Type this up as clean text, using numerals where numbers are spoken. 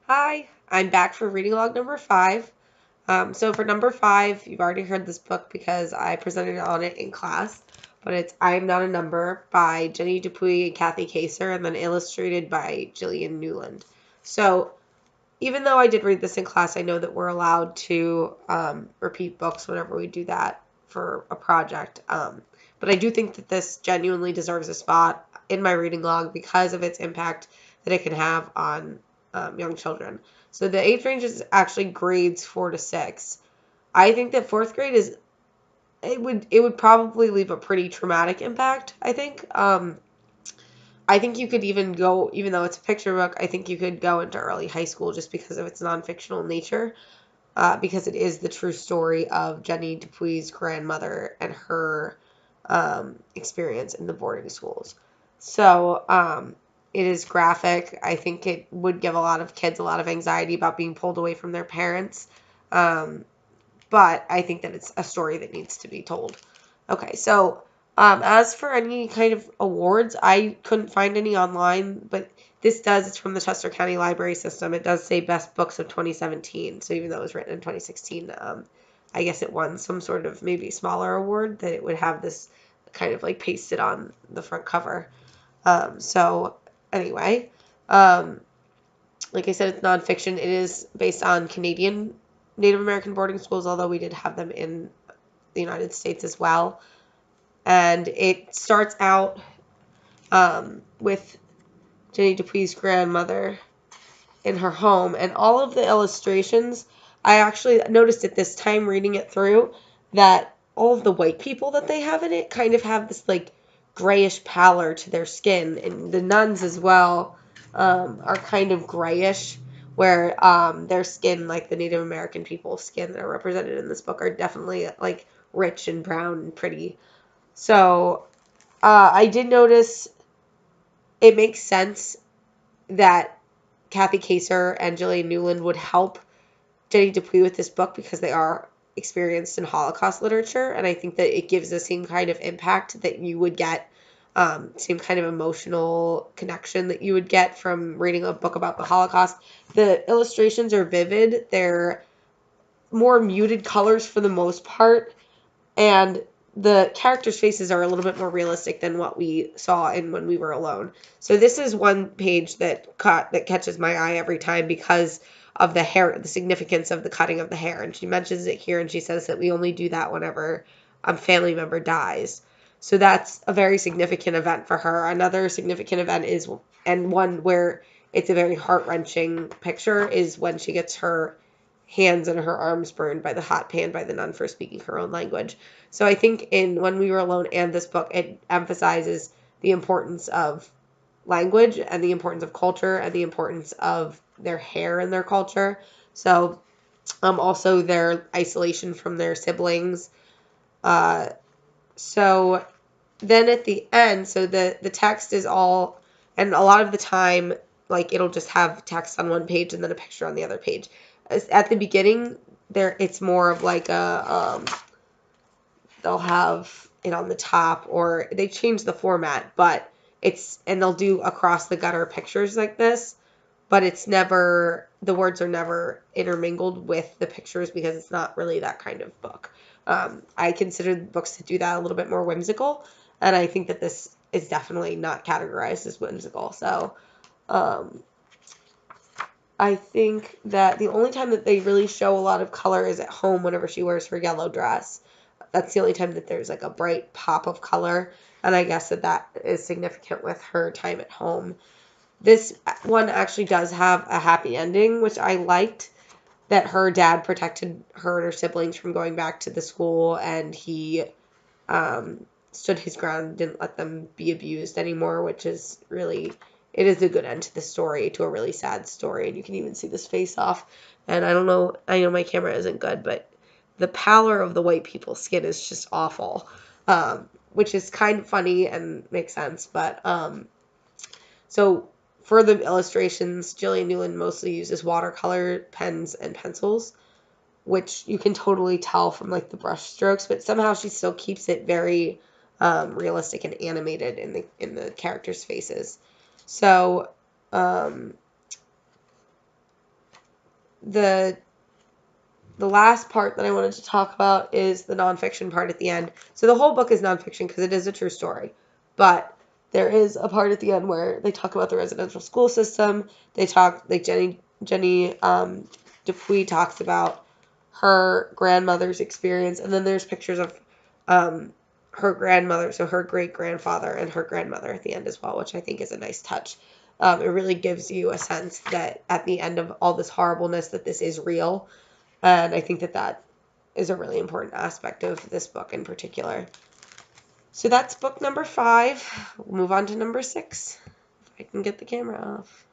Hi, I'm back for reading log number 5. So for number 5, you've already heard this book because I presented on it in class, but it's I Am Not a Number by Jenny Dupuy and Kathy Kacer, and then illustrated by Gillian Newland. So even though I did read this in class, I know that we're allowed to repeat books whenever we do that for a project. But I do think that this genuinely deserves a spot in my reading log because of its impact that it can have on young children. So the age range is actually grades 4 to 6. I think that fourth grade is it would probably leave a pretty traumatic impact. I think you could even go, even though it's a picture book, I think you could go into early high school just because of its non-fictional nature, because it is the true story of Jenny Dupuy's grandmother and her experience in the boarding schools. So it is graphic. I think it would give a lot of kids a lot of anxiety about being pulled away from their parents. Um, but I think that it's a story that needs to be told. Okay, so as for any kind of awards, I couldn't find any online, but it's from the Chester County Library System. It does say Best Books of 2017, so even though it was written in 2016, I guess it won some sort of maybe smaller award that it would have this kind of like pasted on the front cover. So anyway, um, like I said, it's nonfiction. It is based on Canadian Native American boarding schools, although we did have them in the United States as well. And it starts out with Jenny Dupuy's grandmother in her home, and all of the illustrations, I actually noticed at this time reading it through that all of the white people that they have in it kind of have this like grayish pallor to their skin, and the nuns as well are kind of grayish, where their skin, like the Native American people's skin that are represented in this book, are definitely like rich and brown and pretty. So I did notice it makes sense that Kathy Kacer and Gillian Newland would help Jenny Dupuy with this book because they are experienced in Holocaust literature, and I think that it gives the same kind of impact that you would get, same kind of emotional connection that you would get from reading a book about the Holocaust. The illustrations are vivid, they're more muted colors for the most part, and the characters' faces are a little bit more realistic than what we saw in When We Were Alone. So this is one page that catches my eye every time because of the hair, the significance of the cutting of the hair. And she mentions it here, and she says that we only do that whenever a family member dies. So that's a very significant event for her. Another significant event is, and one where it's a very heart-wrenching picture, is when she gets her hands and her arms burned by the hot pan by the nun for speaking her own language. So I think in When We Were Alone and this book, it emphasizes the importance of language and the importance of culture and the importance of their hair and their culture. So also their isolation from their siblings. Uh, so then at the end, so the text is all, and a lot of the time, like it'll just have text on one page and then a picture on the other page. At the beginning, it's more of like they'll have it on the top, or they change the format, but and they'll do across the gutter pictures like this, but it's never, the words are never intermingled with the pictures because it's not really that kind of book. I consider books that do that a little bit more whimsical, and I think that this is definitely not categorized as whimsical. So um, I think that the only time that they really show a lot of color is at home whenever she wears her yellow dress. That's the only time that there's like a bright pop of color, and I guess that is significant with her time at home. This one actually does have a happy ending, which I liked, that her dad protected her and her siblings from going back to the school, and he stood his ground, didn't let them be abused anymore, which is really, it is a good end to the story, to a really sad story. And you can even see this face off. And I don't know, I know my camera isn't good, but the pallor of the white people's skin is just awful, which is kind of funny and makes sense. But so for the illustrations, Gillian Newland mostly uses watercolor pens and pencils, which you can totally tell from like the brush strokes, but somehow she still keeps it very realistic and animated in the characters' faces. So the last part that I wanted to talk about is the nonfiction part at the end. So the whole book is nonfiction because it is a true story, but there is a part at the end where they talk about the residential school system. They talk, like Jenny Dupuy talks about her grandmother's experience, and then there's pictures of her grandmother, so her great grandfather and her grandmother at the end as well, which I think is a nice touch. It really gives you a sense that at the end of all this horribleness, that this is real, and I think that that is a really important aspect of this book in particular. So that's book number 5. We'll move on to number 6. If I can get the camera off.